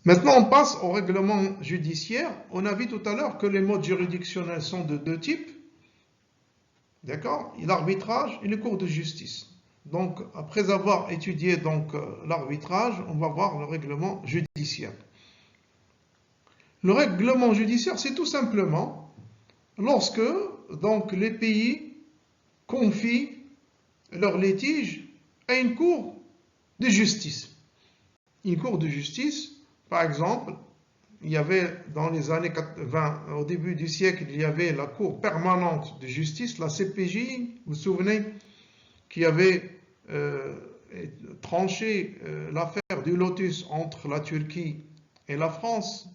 Maintenant, on passe au règlement judiciaire. On a vu tout à l'heure que les modes juridictionnels sont de deux types. D'accord? L'arbitrage et les cours de justice. Donc, après avoir étudié l'arbitrage, on va voir le règlement judiciaire. Le règlement judiciaire, c'est tout simplement lorsque les pays confient leur litige à une cour de justice. Une cour de justice, par exemple, il y avait dans les années 20, au début du siècle, il y avait la Cour permanente de justice, la CPJ, vous vous souvenez, qui avait tranché l'affaire du Lotus entre la Turquie et la France,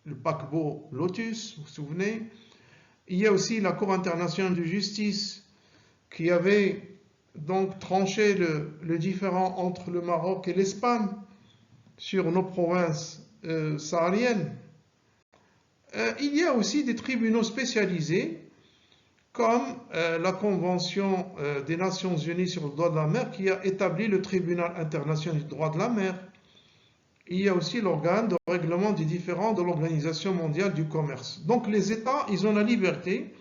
le paquebot Lotus, vous vous souvenez. Il y a aussi la Cour internationale de justice qui avait donc tranché le différend entre le Maroc et l'Espagne sur nos provinces sahariennes. Il y a aussi des tribunaux spécialisés comme la Convention des Nations Unies sur le droit de la mer qui a établi le Tribunal international du droit de la mer. Il y a aussi l'organe de règlement des différends de l'Organisation mondiale du commerce. Donc les États, ils ont la liberté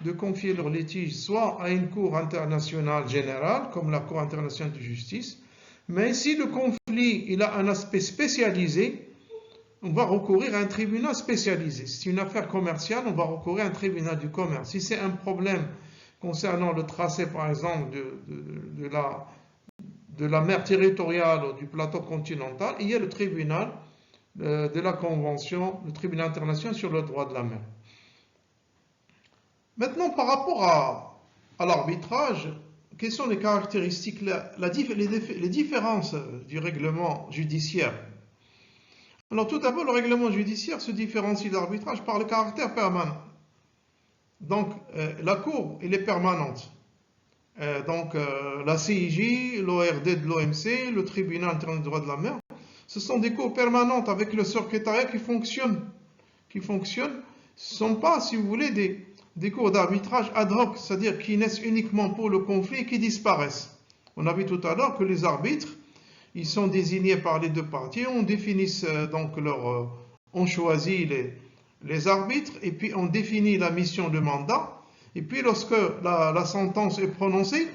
de confier leurs litiges soit à une cour internationale générale, comme la Cour internationale de justice, mais si le conflit il a un aspect spécialisé, on va recourir à un tribunal spécialisé. Si c'est une affaire commerciale, on va recourir à un tribunal du commerce. Si c'est un problème concernant le tracé, par exemple, de la mer territoriale ou du plateau continental, il y a le tribunal de la Convention, le tribunal international sur le droit de la mer. Maintenant, par rapport à l'arbitrage, quelles sont les caractéristiques, les différences du règlement judiciaire? Alors tout d'abord, le règlement judiciaire se différencie de l'arbitrage par le caractère permanent. Donc la Cour, elle est permanente. La CIJ, l'ORD de l'OMC, le Tribunal international du droit de la mer, ce sont des cours permanentes avec le secrétariat qui fonctionnent. Ce ne sont pas, si vous voulez, des cours d'arbitrage ad hoc, c'est-à-dire qui naissent uniquement pour le conflit et qui disparaissent. On a vu tout à l'heure que les arbitres, ils sont désignés par les deux parties, on choisit les arbitres et puis on définit la mission de mandat. Et puis lorsque la sentence est prononcée,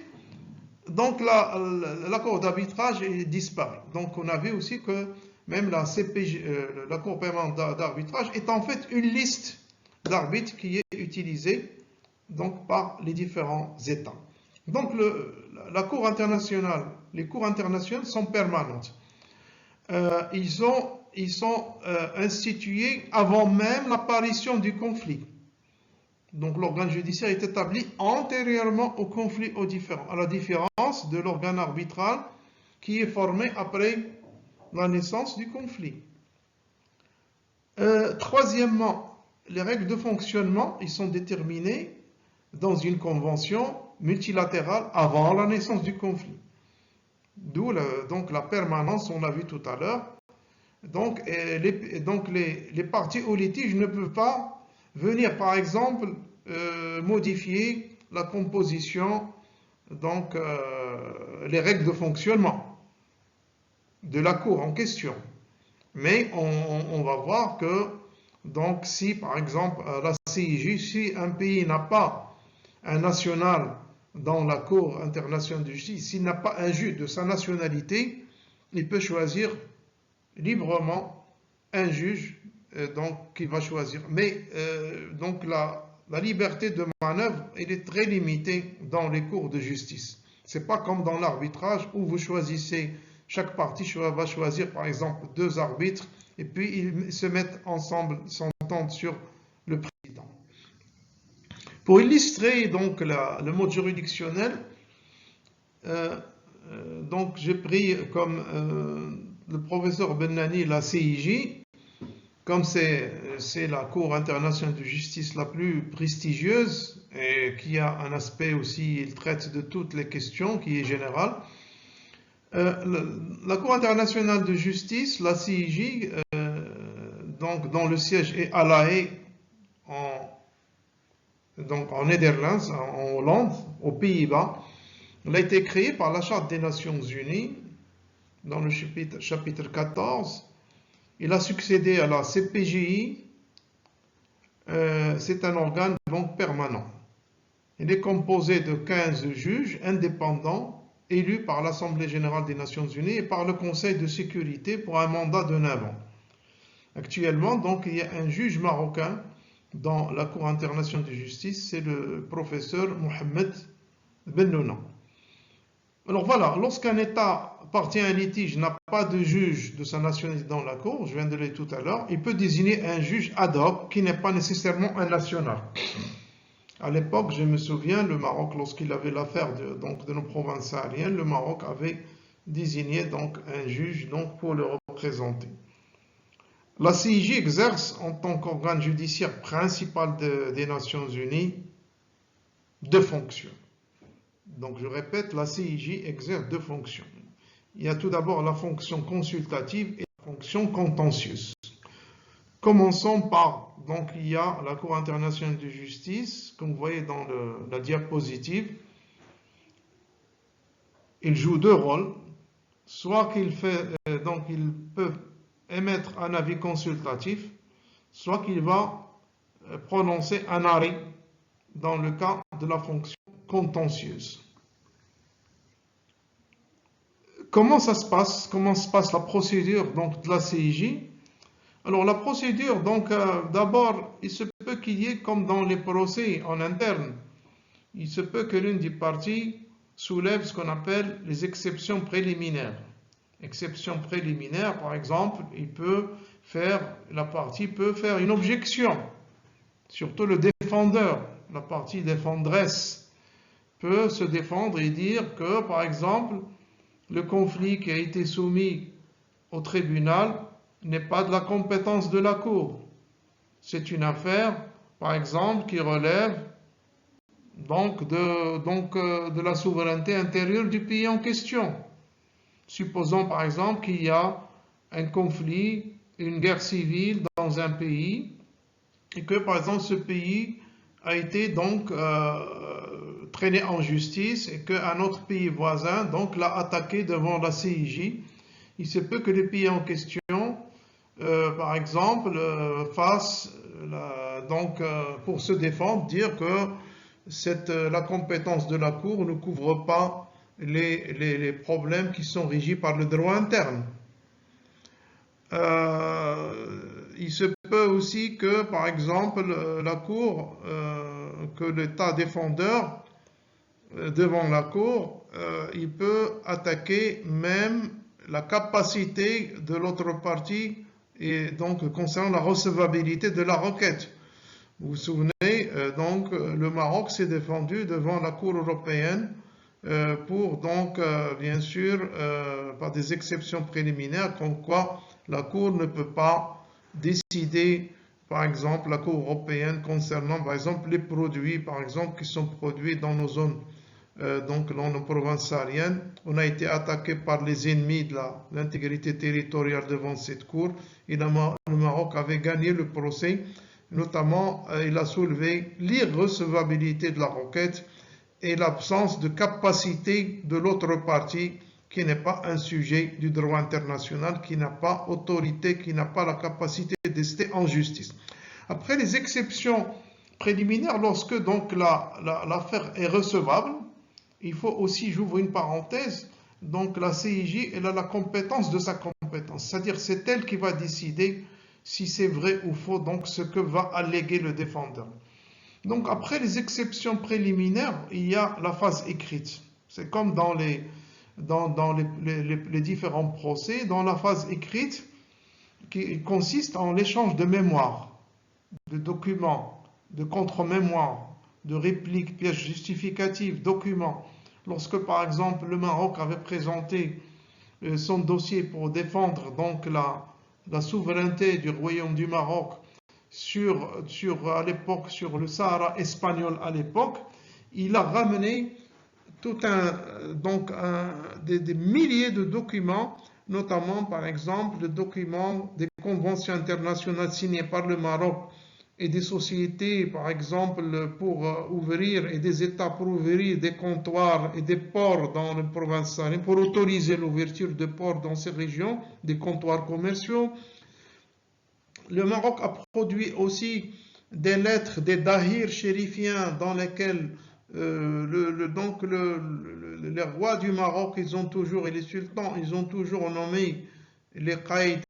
donc l'accord d'arbitrage disparaît. Donc on a vu aussi que même la CPJ, la Cour permanente d'arbitrage, est en fait une liste d'arbitres qui est utilisée donc, par les différents États. Donc la Cour internationale, les cours internationales sont permanentes. Ils sont institués avant même l'apparition du conflit. Donc l'organe judiciaire est établi antérieurement au conflit, aux différends, à la différence de l'organe arbitral qui est formé après la naissance du conflit. Troisièmement, les règles de fonctionnement, ils sont déterminées dans une convention multilatérale avant la naissance du conflit. D'où donc la permanence, on l'a vu tout à l'heure. Donc les parties au litige ne peuvent pas venir, par exemple, modifier la composition, les règles de fonctionnement de la cour en question. Mais on va voir que, donc, si par exemple la CIJ, si un pays n'a pas un national dans la Cour internationale de justice, s'il n'a pas un juge de sa nationalité, il peut choisir librement un juge qui va choisir. Mais donc la liberté de manœuvre, elle est très limitée dans les cours de justice. Ce n'est pas comme dans l'arbitrage où vous choisissez, chaque partie va choisir par exemple 2 arbitres et puis ils se mettent ensemble, s'entendent sur le président. Pour illustrer donc le mode juridictionnel, donc j'ai pris comme le professeur Bennani la CIJ, comme c'est la Cour internationale de justice la plus prestigieuse et qui a un aspect aussi, il traite de toutes les questions, qui est général. La Cour internationale de justice, la CIJ, dont le siège est à La Haye, en Netherlands, en Hollande, aux Pays-Bas, elle a été créée par la Charte des Nations Unies dans le chapitre 14. Il a succédé à la CPGI. C'est un organe donc permanent. Il est composé de 15 juges indépendants élus par l'Assemblée générale des Nations unies et par le Conseil de sécurité pour un mandat de 9 ans. Actuellement, donc, il y a un juge marocain dans la Cour internationale de justice, c'est le professeur Mohamed Bennouna. Alors voilà, lorsqu'un État partie à un litige n'a pas de juge de sa nationalité dans la Cour, je viens de le dire tout à l'heure, il peut désigner un juge ad hoc qui n'est pas nécessairement un national. À l'époque, je me souviens, le Maroc, lorsqu'il avait l'affaire de nos provinces sahariennes, le Maroc avait désigné donc un juge donc, pour le représenter. La CIJ exerce en tant qu'organe judiciaire principal des Nations Unies deux fonctions. Donc je répète, la CIJ exerce deux fonctions. Il y a tout d'abord la fonction consultative et la fonction contentieuse. Commençons par, donc il y a la Cour internationale de justice, comme vous voyez dans la diapositive. Il joue deux rôles, soit qu'il peut émettre un avis consultatif, soit qu'il va prononcer un arrêt dans le cas de la fonction contentieuse. Comment ça se passe? Comment se passe la procédure donc, de la CIJ? Alors la procédure, donc d'abord, il se peut qu'il y ait, comme dans les procès en interne, il se peut que l'une des parties soulève ce qu'on appelle les exceptions préliminaires. Exception préliminaire, par exemple, la partie peut faire une objection, surtout le défendeur, la partie défenderesse peut se défendre et dire que, par exemple, le conflit qui a été soumis au tribunal n'est pas de la compétence de la Cour. C'est une affaire, par exemple, qui relève de la souveraineté intérieure du pays en question. Supposons par exemple qu'il y a un conflit, une guerre civile dans un pays et que par exemple ce pays a été donc traîné en justice et qu'un autre pays voisin donc l'a attaqué devant la CIJ. Il se peut que le pays en question, par exemple, fasse pour se défendre, dire que la compétence de la Cour ne couvre pas les problèmes qui sont régis par le droit interne. Il se peut aussi que, par exemple, la Cour, que l'État défendeur devant la Cour, il peut attaquer même la capacité de l'autre partie et donc concernant la recevabilité de la requête. Vous vous souvenez, donc le Maroc s'est défendu devant la Cour européenne pour donc bien sûr par des exceptions préliminaires comme quoi la Cour ne peut pas décider par exemple la Cour européenne concernant par exemple les produits par exemple qui sont produits dans nos zones donc dans nos provinces sahariennes. On a été attaqué par les ennemis de l'intégrité territoriale devant cette Cour et le Maroc avait gagné le procès. Notamment, il a soulevé l'irrecevabilité de la requête et l'absence de capacité de l'autre partie qui n'est pas un sujet du droit international, qui n'a pas autorité, qui n'a pas la capacité d'ester en justice. Après les exceptions préliminaires, lorsque donc l'affaire est recevable, il faut aussi, j'ouvre une parenthèse, donc la CIJ, elle a la compétence de sa compétence, c'est-à-dire c'est elle qui va décider si c'est vrai ou faux, donc ce que va alléguer le défendeur. Donc après les exceptions préliminaires, il y a la phase écrite. C'est comme dans les différents procès, dans la phase écrite qui consiste en l'échange de mémoires, de documents, de contre-mémoires, de répliques, pièces justificatives, documents. Lorsque par exemple le Maroc avait présenté son dossier pour défendre donc la souveraineté du royaume du Maroc à l'époque sur le Sahara espagnol à l'époque, il a ramené des milliers de documents, notamment par exemple des documents des conventions internationales signées par le Maroc et des sociétés par exemple pour ouvrir et des États pour ouvrir des comptoirs et des ports dans les provinces sahariennes, pour autoriser l'ouverture de ports dans ces régions, des comptoirs commerciaux. le Maroc a produit aussi des lettres, des dahirs chérifiens dans lesquels les rois du Maroc, ils ont toujours, et les sultans, ils ont toujours nommé les qaïds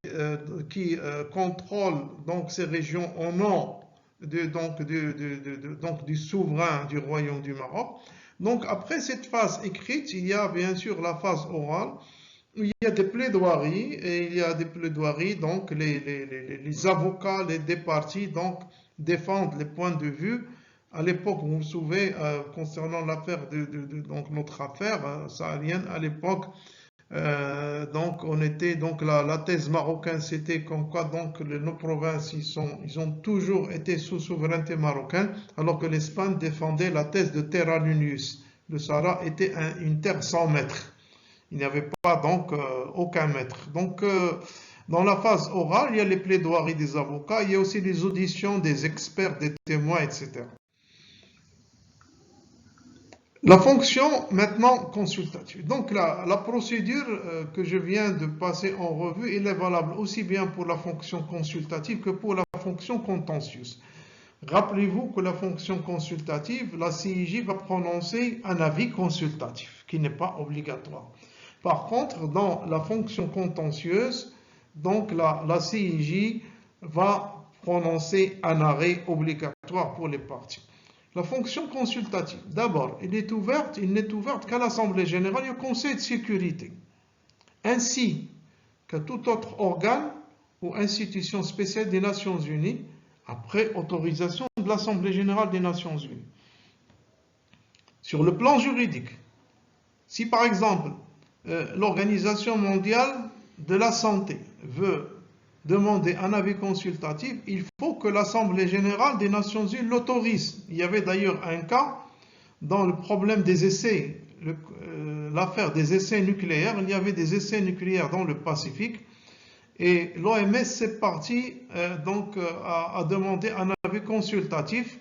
qui contrôlent donc ces régions au nom du souverain du royaume du Maroc. Donc après cette phase écrite, il y a bien sûr la phase orale, où il y a des plaidoiries, et il y a des plaidoiries, donc les avocats des parties donc, défendent les points de vue. À l'époque, vous vous souvenez, concernant l'affaire donc notre affaire saharienne, à l'époque, donc on était donc la thèse marocaine, c'était comme quoi donc nos provinces ils ont toujours été sous souveraineté marocaine, alors que l'Espagne défendait la thèse de terra nullius. Le Sahara était une terre sans maître. Il n'y avait pas donc aucun maître. Donc dans la phase orale, il y a les plaidoiries des avocats, il y a aussi les auditions des experts, des témoins, etc. La fonction maintenant consultative. Donc la procédure que je viens de passer en revue, elle est valable aussi bien pour la fonction consultative que pour la fonction contentieuse. Rappelez-vous que la fonction consultative, la CIJ va prononcer un avis consultatif qui n'est pas obligatoire. Par contre, dans la fonction contentieuse, donc la CIJ va prononcer un arrêt obligatoire pour les parties. La fonction consultative, d'abord, elle n'est ouverte qu'à l'Assemblée générale et au Conseil de sécurité, ainsi qu'à tout autre organe ou institution spéciale des Nations Unies, après autorisation de l'Assemblée générale des Nations Unies. Sur le plan juridique, si par exemple l'Organisation mondiale de la santé veut demander un avis consultatif, il faut que l'Assemblée générale des Nations Unies l'autorise. Il y avait d'ailleurs un cas dans le problème des essais, l'affaire des essais nucléaires. Il y avait des essais nucléaires dans le Pacifique et l'OMS s'est parti à demander un avis consultatif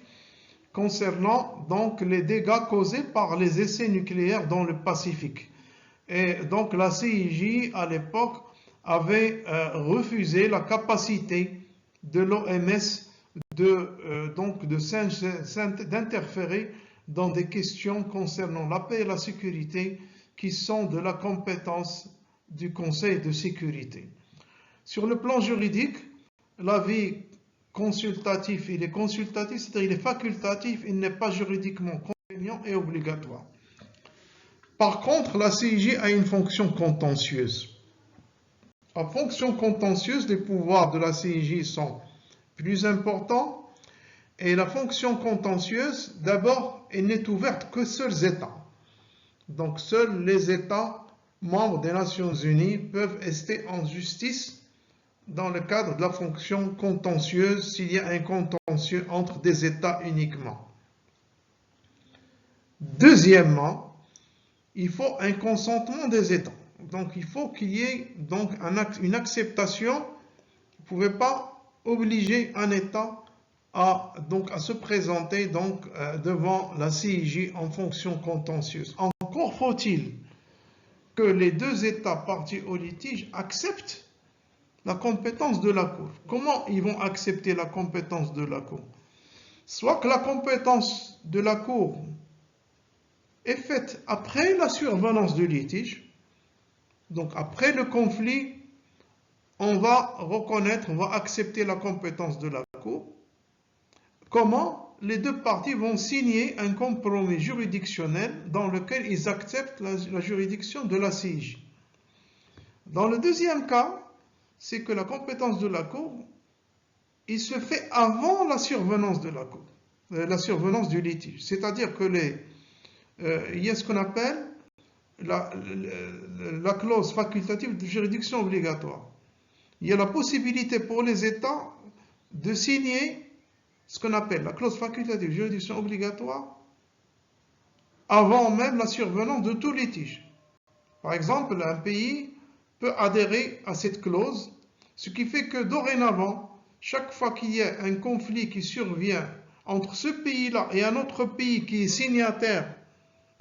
concernant donc les dégâts causés par les essais nucléaires dans le Pacifique. Et donc la CIJ à l'époque avait refusé la capacité de l'OMS d'interférer dans des questions concernant la paix et la sécurité qui sont de la compétence du Conseil de sécurité. Sur le plan juridique, l'avis consultatif, il est consultatif, c'est-à-dire il est facultatif, il n'est pas juridiquement contraignant et obligatoire. Par contre, la CIJ a une fonction contentieuse. En fonction contentieuse, les pouvoirs de la CIJ sont plus importants et la fonction contentieuse, d'abord, elle n'est ouverte que seuls États. Donc, seuls les États membres des Nations Unies peuvent rester en justice dans le cadre de la fonction contentieuse s'il y a un contentieux entre des États uniquement. Deuxièmement, il faut un consentement des États. Donc il faut qu'il y ait donc une acceptation. Vous ne pouvez pas obliger un État à se présenter devant la CIJ en fonction contentieuse. Encore faut-il que les deux États partis au litige acceptent la compétence de la Cour. Comment ils vont accepter la compétence de la Cour? Soit que la compétence de la Cour est faite après la survenance du litige. Donc après le conflit, on va accepter la compétence de la Cour. Comment? Les deux parties vont signer un compromis juridictionnel dans lequel ils acceptent la juridiction de la CIJ. Dans le deuxième cas, c'est que la compétence de la Cour, il se fait avant la survenance de la Cour, la survenance du litige. C'est-à-dire que il y a ce qu'on appelle la clause facultative de juridiction obligatoire. Il y a la possibilité pour les États de signer ce qu'on appelle la clause facultative de juridiction obligatoire avant même la survenance de tout litige. Par exemple, un pays peut adhérer à cette clause, ce qui fait que dorénavant, chaque fois qu'il y a un conflit qui survient entre ce pays-là et un autre pays qui est signataire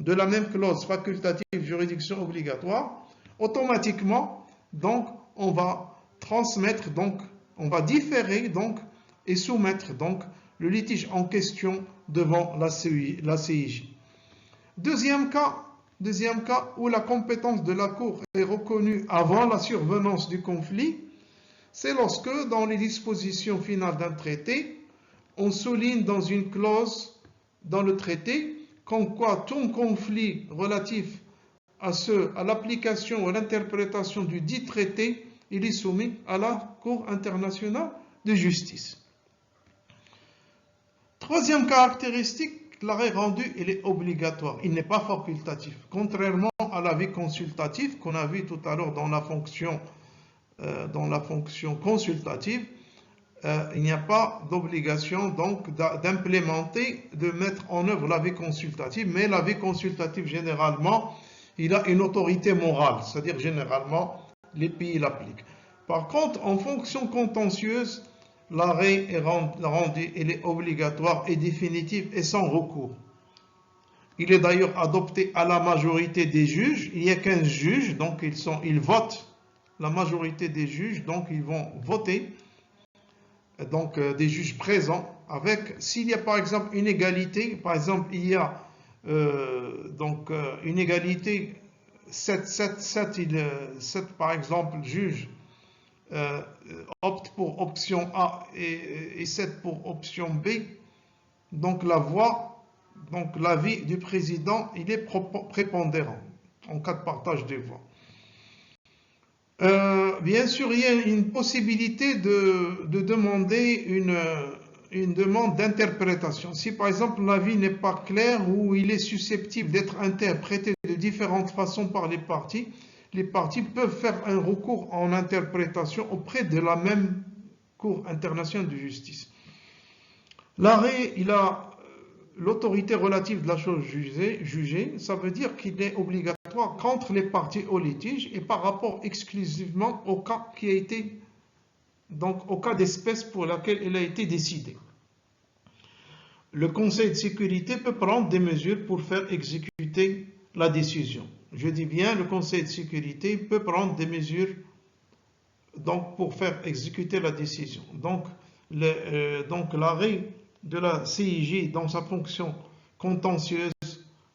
de la même clause facultative juridiction obligatoire, automatiquement, donc, on va transmettre on va différer donc et soumettre donc le litige en question devant la CIJ. Deuxième cas où la compétence de la Cour est reconnue avant la survenance du conflit, c'est lorsque, dans les dispositions finales d'un traité, on souligne dans une clause dans le traité comme quoi tout conflit relatif à l'application ou à l'interprétation du dit traité, il est soumis à la Cour internationale de justice. Troisième caractéristique, l'arrêt rendu, il est obligatoire, il n'est pas facultatif. Contrairement à l'avis consultatif qu'on a vu tout à l'heure dans la fonction consultative, il n'y a pas d'obligation donc d'implémenter, de mettre en œuvre l'avis consultatif, mais l'avis consultatif généralement, il a une autorité morale, c'est-à-dire généralement les pays l'appliquent. Par contre, en fonction contentieuse, l'arrêt est rendu, il est obligatoire et définitif et sans recours. Il est d'ailleurs adopté à la majorité des juges. Il y a 15 juges, donc ils votent. La majorité des juges, donc ils vont voter. Donc des juges présents. S'il y a par exemple une égalité, par exemple il y a une égalité, 7 par exemple juges optent pour option A et 7 pour option B, donc l'avis du président, il est prépondérant en cas de partage des voix. Bien sûr, il y a une possibilité de demander une demande d'interprétation. Si par exemple l'avis n'est pas clair ou il est susceptible d'être interprété de différentes façons par les parties peuvent faire un recours en interprétation auprès de la même Cour internationale de justice. L'arrêt, il a l'autorité relative de la chose jugée, ça veut dire qu'il est obligatoire contre les parties au litige et par rapport exclusivement au cas qui a été, donc au cas d'espèce pour laquelle il a été décidé. Le Conseil de sécurité peut prendre des mesures pour faire exécuter la décision. Je dis bien, le Conseil de sécurité peut prendre des mesures donc, pour faire exécuter la décision. Donc l'arrêt de la CIJ dans sa fonction contentieuse,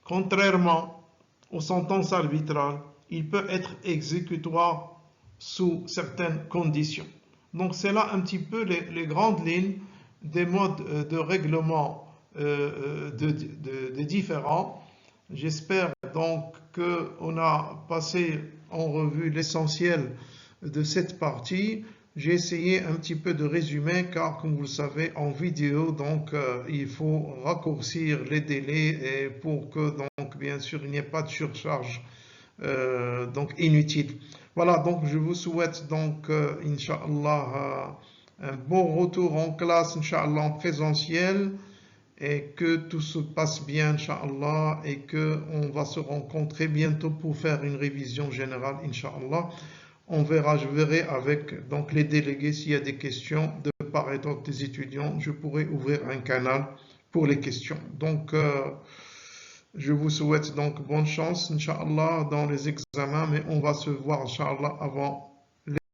contrairement aux sentences arbitrales, il peut être exécutoire sous certaines conditions. Donc c'est là un petit peu les grandes lignes des modes de règlement de différents. J'espère donc qu'on a passé en revue l'essentiel de cette partie. J'ai essayé un petit peu de résumer car, comme vous le savez, en vidéo, donc il faut raccourcir les délais et pour que, donc, bien sûr, il n'y ait pas de surcharge donc inutile. Voilà, donc je vous souhaite donc, Inch'Allah, un bon retour en classe, Inch'Allah, en présentiel, et que tout se passe bien, Inch'Allah, et qu'on va se rencontrer bientôt pour faire une révision générale, Inch'Allah. Je verrai avec donc, les délégués s'il y a des questions de part et d'autre des étudiants. Je pourrai ouvrir un canal pour les questions. Donc, je vous souhaite donc bonne chance, Inch'Allah, dans les examens, mais on va se voir, Inch'Allah, avant